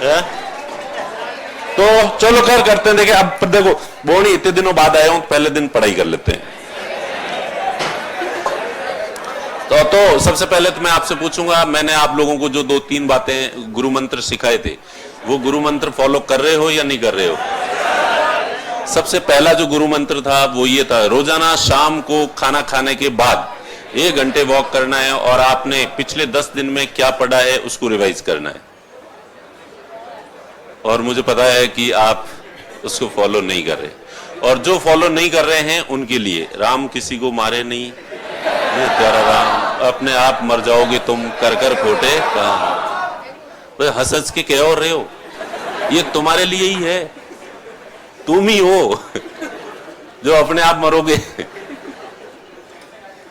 है? तो चलो करते हैं। देखिए अब देखो बोनी इतने दिनों बाद आया हूं, पहले दिन पढ़ाई कर लेते हैं। तो सबसे पहले तो मैं आपसे पूछूंगा, मैंने आप लोगों को जो 2-3 बातें गुरु मंत्र सिखाए थे, वो गुरु मंत्र फॉलो कर रहे हो या नहीं कर रहे हो? सबसे पहला जो गुरु मंत्र था वो ये था, रोजाना शाम को खाना खाने के बाद 1 घंटे वॉक करना है और आपने पिछले 10 दिन में क्या पढ़ा है उसको रिवाइज करना है। और मुझे पता है कि आप उसको फॉलो नहीं कर रहे, और जो फॉलो नहीं कर रहे हैं उनके लिए राम किसी को मारे नहीं, ये प्यारा राम, अपने आप मर जाओगे तुम कर कर खोटे काम। हंस हंस के कह और रहे हो, ये तुम्हारे लिए ही है, तुम ही हो जो अपने आप मरोगे,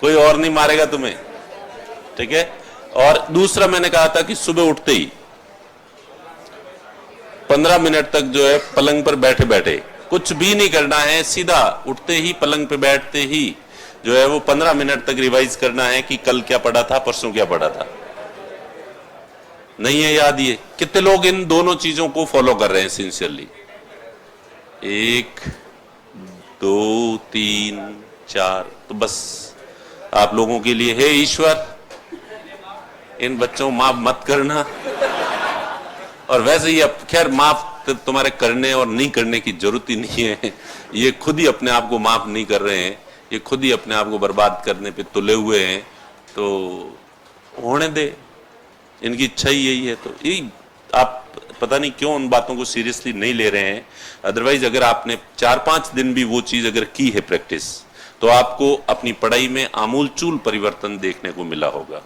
कोई और नहीं मारेगा तुम्हें, ठीक है। और दूसरा मैंने कहा था कि सुबह उठते ही 15 मिनट तक जो है पलंग पर बैठे बैठे कुछ भी नहीं करना है, सीधा उठते ही पलंग पे बैठते ही जो है वो 15 मिनट तक रिवाइज करना है कि कल क्या पढ़ा था, परसों क्या पढ़ा था। नहीं है याद? ये कितने लोग इन दोनों चीजों को फॉलो कर रहे हैं सिंसियरली? 1 2 3 4। तो बस आप लोगों के लिए, हे ईश्वर इन बच्चों माफ मत करना। और वैसे ही अब खैर माफ तुम्हारे करने और नहीं करने की जरूरत ही नहीं है, ये खुद ही अपने आप को माफ नहीं कर रहे हैं, ये खुद ही अपने आप को बर्बाद करने पे तुले हुए हैं। तो होने दे, इनकी इच्छा ही यही है। तो ये आप पता नहीं क्यों उन बातों को सीरियसली नहीं ले रहे हैं। अदरवाइज अगर आपने 4-5 दिन भी वो चीज अगर की है प्रैक्टिस, तो आपको अपनी पढ़ाई में आमूलचूल परिवर्तन देखने को मिला होगा।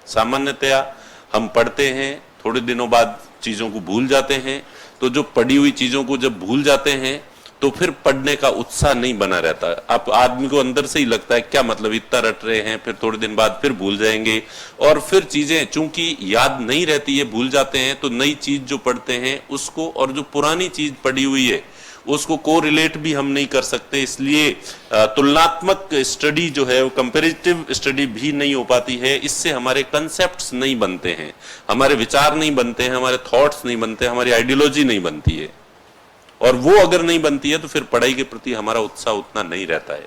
सामान्यतया हम पढ़ते हैं, थोड़े दिनों बाद चीजों को भूल जाते हैं, तो जो पढ़ी हुई चीजों को जब भूल जाते हैं तो फिर पढ़ने का उत्साह नहीं बना रहता। आप आदमी को अंदर से ही लगता है क्या मतलब इतना रट रहे हैं, फिर थोड़े दिन बाद फिर भूल जाएंगे, और फिर चीजें चूंकि याद नहीं रहती है, भूल जाते हैं, तो नई चीज जो पढ़ते हैं उसको और जो पुरानी चीज पढ़ी हुई है उसको को रिलेट भी हम नहीं कर सकते। इसलिए तुलनात्मक स्टडी जो है वो कंपैरेटिव स्टडी भी नहीं हो पाती है। इससे हमारे कंसेप्ट्स नहीं बनते हैं, हमारे विचार नहीं बनते हैं, हमारे थॉट्स नहीं बनते, हमारी आइडियोलॉजी नहीं बनती है। और वो अगर नहीं बनती है तो फिर पढ़ाई के प्रति हमारा उत्साह उतना नहीं रहता है।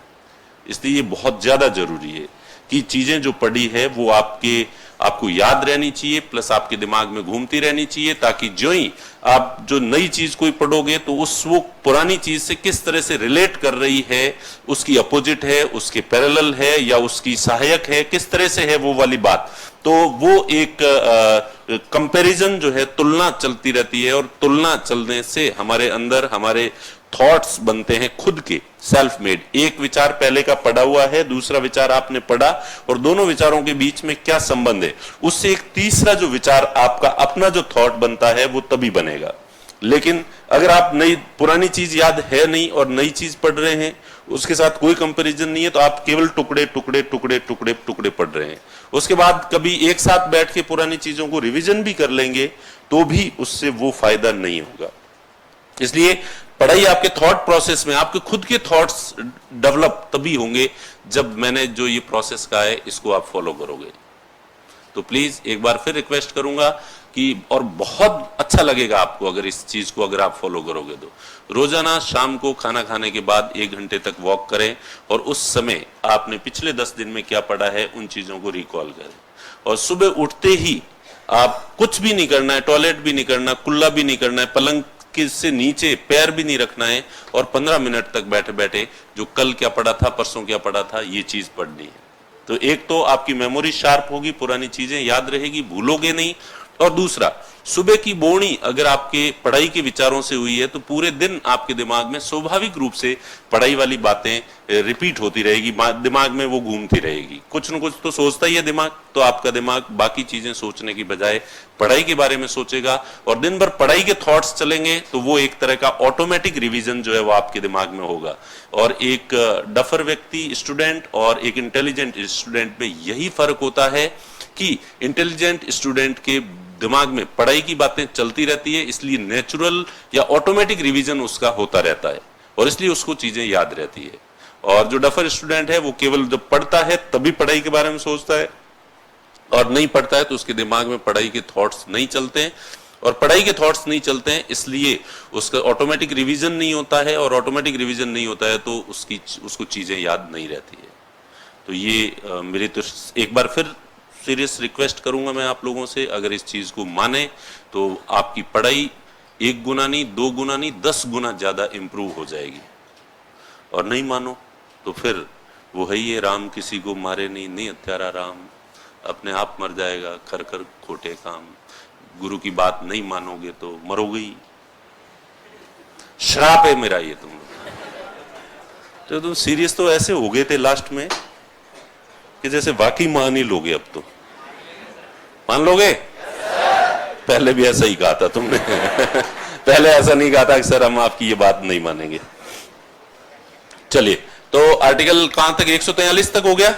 इसलिए ये बहुत ज्यादा जरूरी है कि चीजें जो पढ़ी है वो आपको याद रहनी चाहिए, प्लस आपके दिमाग में घूमती रहनी चाहिए, ताकि जो ही आप जो नई चीज कोई पढ़ोगे तो वो पुरानी चीज से किस तरह से रिलेट कर रही है, उसकी अपोजिट है, उसके पैरेलल है या उसकी सहायक है, किस तरह से है वो वाली बात। तो वो एक कंपैरिजन जो है, तुलना चलती रहती है, और तुलना चलने से हमारे अंदर हमारे थॉट्स बनते हैं खुद के, सेल्फ मेड। एक विचार पहले का पढ़ा हुआ है, दूसरा विचार आपने पढ़ा, और दोनों विचारों के बीच में क्या संबंध है, उससे एक तीसरा जो विचार आपका अपना जो थॉट बनता है वो तभी बनेगा। लेकिन अगर आप पुरानी चीज याद है नहीं और नई चीज पढ़ रहे हैं, उसके साथ कोई कंपैरिजन नहीं है, तो आप केवल टुकड़े टुकड़े टुकड़े टुकड़े टुकड़े पढ़ रहे हैं। उसके बाद कभी एक साथ बैठ के पुरानी चीजों को रिवीजन भी कर लेंगे तो भी उससे वो फायदा नहीं होगा। इसलिए पढ़ाई आपके थॉट प्रोसेस में, आपके खुद के थॉट्स डेवलप तभी होंगे जब मैंने जो ये प्रोसेस कहा है इसको आप फॉलो करोगे। तो प्लीज एक बार फिर रिक्वेस्ट करूंगा कि, और बहुत अच्छा लगेगा आपको अगर इस चीज को अगर आप फॉलो करोगे, तो रोजाना शाम को खाना खाने के बाद 1 घंटे तक वॉक करें, और उस समय आपने पिछले 10 दिन में क्या पढ़ा है उन चीजों को रिकॉल करें। और सुबह उठते ही आप कुछ भी नहीं करना है, टॉयलेट भी नहीं करना, कुल्ला भी नहीं करना है, पलंग से नीचे पैर भी नहीं रखना है, और 15 मिनट तक बैठे बैठे जो कल क्या पढ़ा था, परसों क्या पढ़ा था, ये चीज पढ़नी है। तो एक तो आपकी मेमोरी शार्प होगी, पुरानी चीजें याद रहेगी, भूलोगे नहीं। और दूसरा, सुबह की बोनी अगर आपके पढ़ाई के विचारों से हुई है तो पूरे दिन आपके दिमाग में स्वाभाविक रूप से पढ़ाई वाली बातें रिपीट होती रहेगी, दिमाग में वो घूमती रहेगी, कुछ न कुछ तो सोचता ही है दिमाग। तो आपका दिमाग बाकी चीजें सोचने की बजाय पढ़ाई के बारे में सोचेगा, और दिन भर पढ़ाई के थॉट्स चलेंगे, तो वो एक तरह का ऑटोमेटिक रिवीजन जो है वो आपके दिमाग में होगा। और एक डफर व्यक्ति स्टूडेंट और एक इंटेलिजेंट स्टूडेंट में यही फर्क होता है कि इंटेलिजेंट स्टूडेंट के दिमाग में पढ़ाई की बातें चलती रहती है, इसलिए नेचुरल या ऑटोमेटिक रिवीजन उसका होता रहता है, और इसलिए उसको चीजें याद रहती है। और जो डफर स्टूडेंट है वो केवल जब पढ़ता है तभी पढ़ाई के बारे में सोचता है, और नहीं पढ़ता है तो उसके दिमाग में पढ़ाई के थॉट्स नहीं चलते हैं, और पढ़ाई के थॉट्स नहीं चलते हैं, इसलिए उसका ऑटोमेटिक रिवीजन नहीं होता है, और ऑटोमेटिक रिवीजन नहीं होता है तो उसको चीजें याद नहीं रहती है। तो ये मेरी तो एक बार फिर सीरियस रिक्वेस्ट करूंगा मैं आप लोगों से, अगर इस चीज को माने तो आपकी पढ़ाई 1 गुना नहीं, 2 गुना नहीं, 10 गुना ज्यादा इंप्रूव हो जाएगी। और नहीं मानो तो फिर वो है ये राम किसी को मारे नहीं, नहीं हत्यारा राम, अपने आप मर जाएगा कर कर खोटे काम। गुरु की बात नहीं मानोगे तो मरोगे ही, श्राप है मेरा ये तुम। तो तुम सीरियस तो ऐसे हो गए थे लास्ट में कि जैसे वाकई मान ही लोगे। अब तो मान लोगे? पहले भी ऐसा ही कहा था तुमने पहले ऐसा नहीं कहा था कि सर हम आपकी ये बात नहीं मानेंगे। चलिए, तो आर्टिकल कहां तक, 143 तक हो गया।